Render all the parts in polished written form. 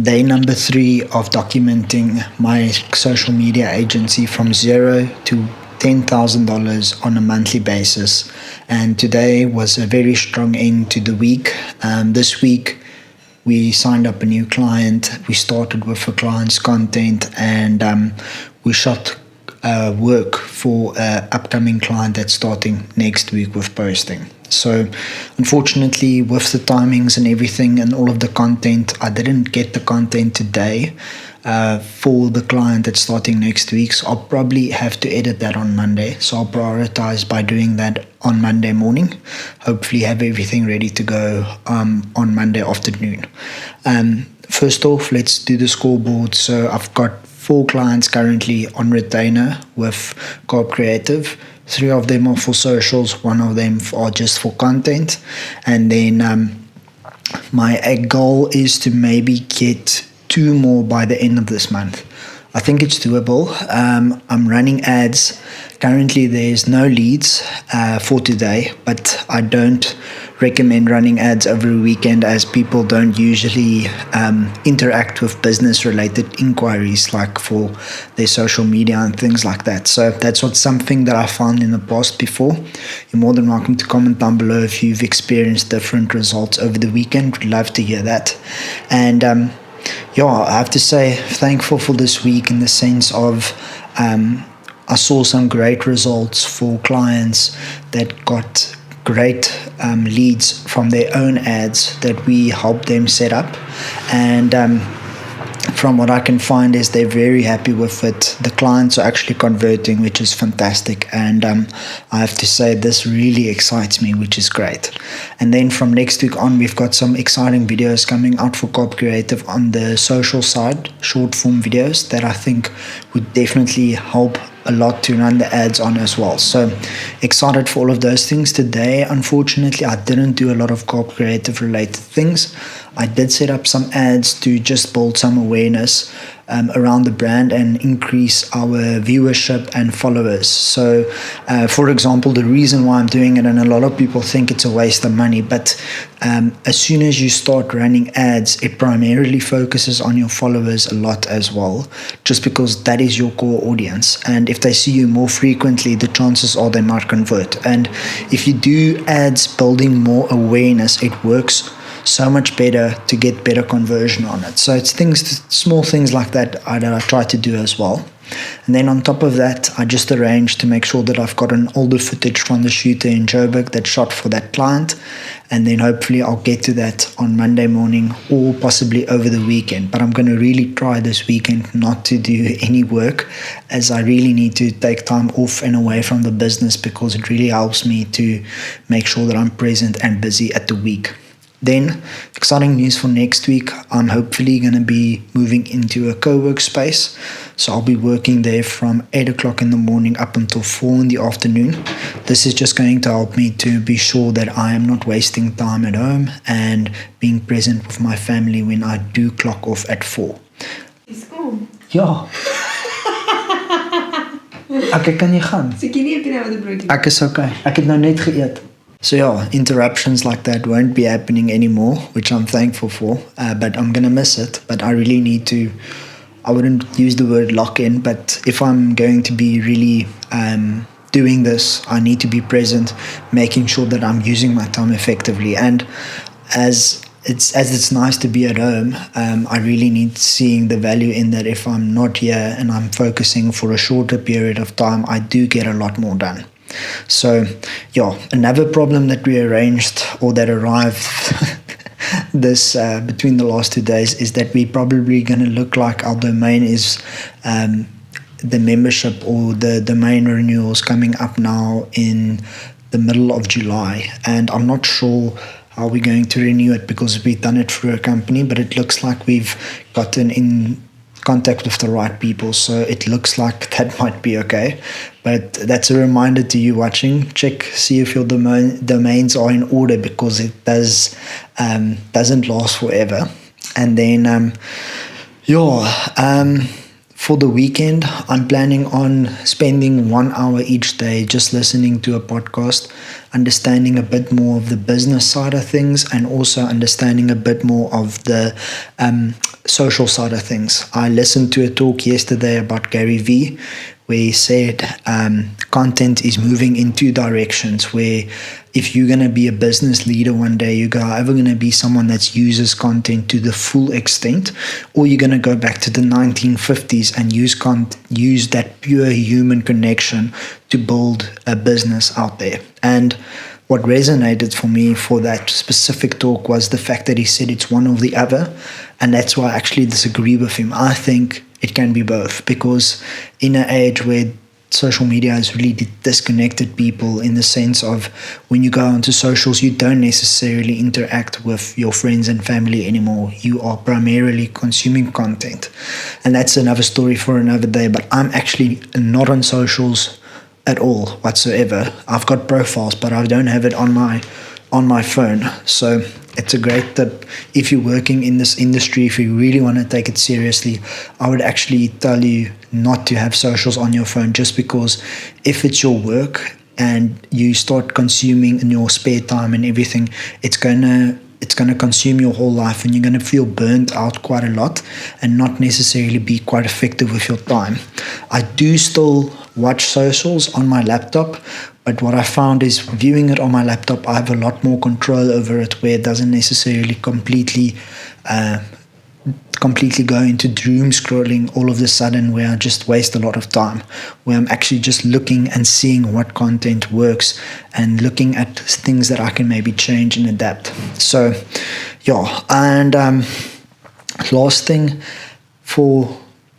Day number 3 of documenting my social media agency from zero to $10,000 on a monthly basis. And today was a very strong end to the week. This week, we signed up a new client. We started with a client's content and we shot work for an upcoming client that's starting next week with posting. So unfortunately, with the timings and everything and all of the content, I didn't get the content today for the client that's starting next week. So I'll probably have to edit that on Monday. So I'll prioritize by doing that on Monday morning. Hopefully have everything ready to go on Monday afternoon. First off, let's do the scoreboard. So I've got 4 clients currently on retainer with Kaap Creative. 3 of them are for socials, 1 of them are just for content. And then my goal is to maybe get 2 more by the end of this month. I think it's doable. I'm running ads. Currently, there's no leads for today, but I don't recommend running ads over a weekend as people don't usually interact with business-related inquiries like for their social media and things like that. So that's something that I found in the past before. You're more than welcome to comment down below if you've experienced different results over the weekend. Would love to hear that. And I have to say thankful for this week in the sense of I saw some great results for clients that got great leads from their own ads that we helped them set up. And from what I can find is they're very happy with it. The clients are actually converting, which is fantastic. And I have to say this really excites me, which is great. And then from next week on, we've got some exciting videos coming out for Kaap Creative on the social side, short form videos that I think would definitely help a lot to run the ads on as well. So excited for all of those things. Today, unfortunately, I didn't do a lot of Kaap Creative related things. I did set up some ads to just build some awareness around the brand and increase our viewership and followers. So for example, the reason why I'm doing it, and a lot of people think it's a waste of money, but as soon as you start running ads, it primarily focuses on your followers a lot as well, just because that is your core audience. And if they see you more frequently, the chances are they might convert. And if you do ads building more awareness, it works so much better to get better conversion on it. So it's small things like that that I try to do as well. And then on top of that, I just arranged to make sure that I've got an older footage from the shooter in Joburg that shot for that client. And then hopefully I'll get to that on Monday morning or possibly over the weekend. But I'm going to really try this weekend not to do any work, as I really need to take time off and away from the business, because it really helps me to make sure that I'm present and busy at the week. Then, exciting news for next week. I'm hopefully going to be moving into a co-work space. So I'll be working there from 8 o'clock in the morning up until 4 in the afternoon. This is just going to help me to be sure that I am not wasting time at home and being present with my family when I do clock off at 4. Is kom? Ja. Ek kan nie gaan. So ek nie nou met 'n broodjie. Ek is okay. Ek het nou net geëet. So interruptions like that won't be happening anymore, which I'm thankful for, but I'm going to miss it. But I really need to, I wouldn't use the word lock in, but if I'm going to be really doing this, I need to be present, making sure that I'm using my time effectively. And as it's nice to be at home, I really need seeing the value in that. If I'm not here and I'm focusing for a shorter period of time, I do get a lot more done. So another problem that we arranged or that arrived this between the last 2 days is that we're probably going to look like our domain is the membership or the domain renewals coming up now in the middle of July, and I'm not sure how we're going to renew it because we've done it through a company, but it looks like we've gotten in contact with the right people, so it looks like that might be okay. But that's a reminder to you watching. Check, see if your domains are in order, because it doesn't last forever. And then for the weekend, I'm planning on spending 1 hour each day just listening to a podcast, understanding a bit more of the business side of things, and also understanding a bit more of the social side of things. I listened to a talk yesterday about Gary Vee, where he said content is moving in two directions, where if you're going to be a business leader one day, you're either going to be someone that uses content to the full extent, or you're going to go back to the 1950s and use that pure human connection to build a business out there. And what resonated for me for that specific talk was the fact that he said it's one or the other. And that's why I actually disagree with him. I think it can be both, because in an age where social media has really disconnected people, in the sense of when you go onto socials, you don't necessarily interact with your friends and family anymore. You are primarily consuming content. And that's another story for another day. But I'm actually not on socials at all whatsoever. I've got profiles, but I don't have it on my phone. So it's a great tip. If you're working in this industry, if you really want to take it seriously, I would actually tell you not to have socials on your phone, just because if it's your work and you start consuming in your spare time and everything, it's gonna consume your whole life, and you're gonna feel burnt out quite a lot and not necessarily be quite effective with your time. I do still watch socials on my laptop, but what I found is viewing it on my laptop, I have a lot more control over it, where it doesn't necessarily completely go into doom scrolling all of a sudden, where I just waste a lot of time, where I'm actually just looking and seeing what content works and looking at things that I can maybe change and adapt. So yeah, and last thing,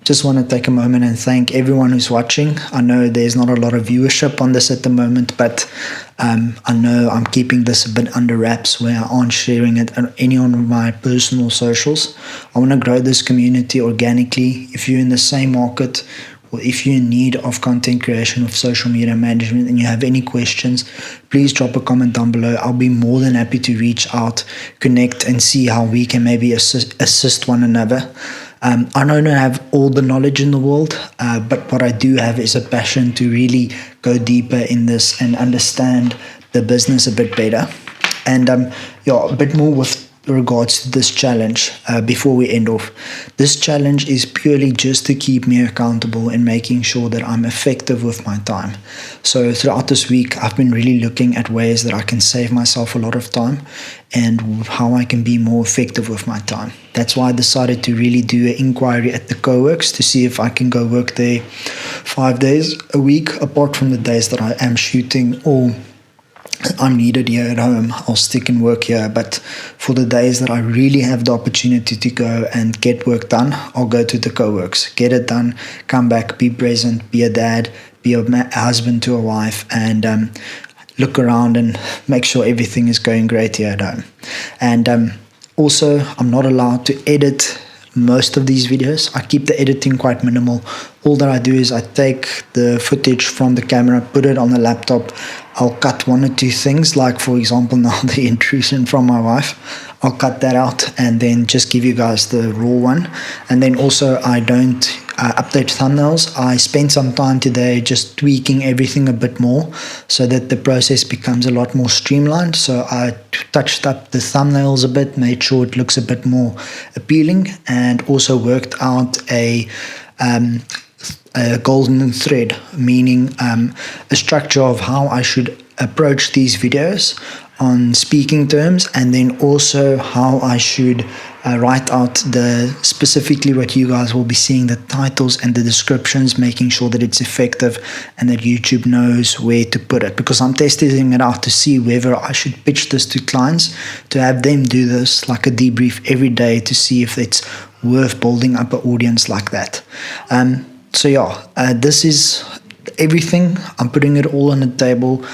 just want to take a moment and thank everyone who's watching. I know there's not a lot of viewership on this at the moment, but I know I'm keeping this a bit under wraps, where I aren't sharing it on any of my personal socials. I want to grow this community organically. If you're in the same market, or if you're in need of content creation with social media management and you have any questions, please drop a comment down below. I'll be more than happy to reach out, connect, and see how we can maybe assist one another. I don't have all the knowledge in the world, but what I do have is a passion to really go deeper in this and understand the business a bit better. And a bit more with regards to this challenge before we end off. This challenge is purely just to keep me accountable and making sure that I'm effective with my time. So throughout this week, I've been really looking at ways that I can save myself a lot of time and how I can be more effective with my time. That's why I decided to really do an inquiry at the co-works to see if I can go work there 5 days a week, apart from the days that I am shooting or I'm needed here at home. I'll stick and work here, but for the days that I really have the opportunity to go and get work done, I'll go to the co-works, get it done, come back, be present, be a dad, be a husband to a wife, and look around and make sure everything is going great here at home. And also, I'm not allowed to edit most of these videos. I keep the editing quite minimal. All that I do is I take the footage from the camera, put it on the laptop. I'll cut one or two things, like for example now the intrusion from my wife. I'll cut that out and then just give you guys the raw one. And then also I don't update thumbnails. I spent some time today just tweaking everything a bit more so that the process becomes a lot more streamlined. So I touched up the thumbnails a bit, made sure it looks a bit more appealing, and also worked out a golden thread, meaning a structure of how I should approach these videos on speaking terms, and then also how I should write out specifically what you guys will be seeing, the titles and the descriptions, making sure that it's effective and that YouTube knows where to put it, because I'm testing it out to see whether I should pitch this to clients, to have them do this like a debrief every day to see if it's worth building up an audience like that. So yeah, this is everything. I'm putting it all on the table.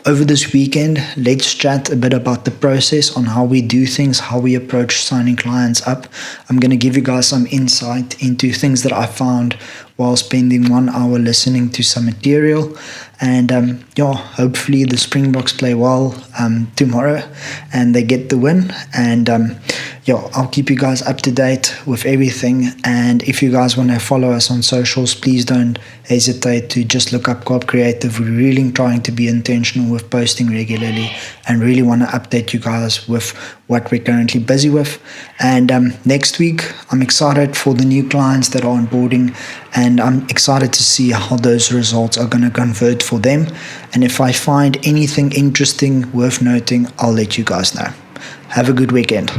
Over this weekend, let's chat a bit about the process on how we do things, how we approach signing clients up. I'm going to give you guys some insight into things that I found while spending 1 hour listening to some material. And hopefully the Springboks play well tomorrow and they get the win. And I'll keep you guys up to date with everything. And if you guys want to follow us on socials, please don't hesitate to just look up Kaap Creative. We're really trying to be intentional with posting regularly and really want to update you guys with what we're currently busy with. And next week, I'm excited for the new clients that are onboarding, and I'm excited to see how those results are going to convert for them. And if I find anything interesting worth noting, I'll let you guys know. Have a good weekend.